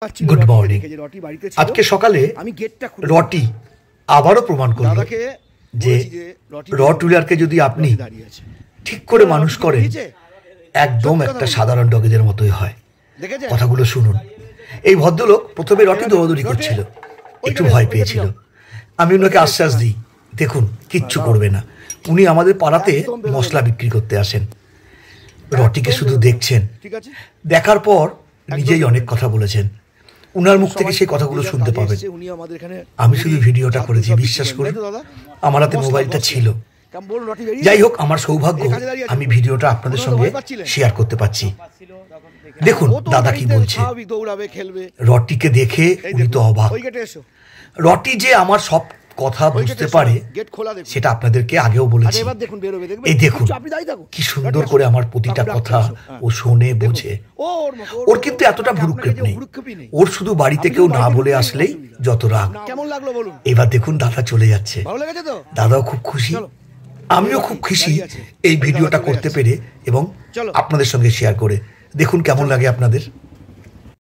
Good morning. আজকে সকালে রটি আবারও প্রমাণ করল যে রটউইলারকে যদি আপনি ঠিক করে মানুষ করেন একদম একটা সাধারণ ডগেদের মতোই হয়। কথাগুলো শুনুন। এই ভদ্রলোক প্রথমে রটি দৌড়াদৌড়ি করছিল, একটু ভয় পেয়েছিল। আমি ওনাকে আশ্বাস দিই, দেখুন কিচ্ছু করবে না, উনি আমাদের পাড়াতে মশলা বিক্রি করতে আসেন। রটিকে শুধু দেখছেন, দেখার পর নিজেই অনেক কথা বলেছেন। উনার মুখ থেকে সেই কথাগুলো শুনতে পাবেন। আমি শুধু ভিডিওটা করেছি, বিশ্বাস করুন আমার হাতে মোবাইলটা ছিল। যাই হোক, আমার সৌভাগ্য আমি ভিডিওটা আপনাদের সঙ্গে শেয়ার করতে পারছি। দেখুন দাদা কি বলছে। রটিকে দেখে উনি তো অবাক। রটি যে আমার সব কথা বুঝতে পারে সেটা আপনাদেরকে আগেও বলেছি। এই দেখুন কি সুন্দর করে আমার প্রতিটা কথা ও শোনে, বোঝে। ওর কিন্তু এতটা ভ্রুক্ষেপ নেই। ওর শুধু বাড়িতে কেউ না বলে আসলেই যত রাগ। এবার দেখুন দাদা চলে যাচ্ছে, দাদাও খুব খুশি, আমিও খুব খুশি এই ভিডিওটা করতে পেরে এবং আপনাদের সঙ্গে শেয়ার করে। দেখুন কেমন লাগে আপনাদের।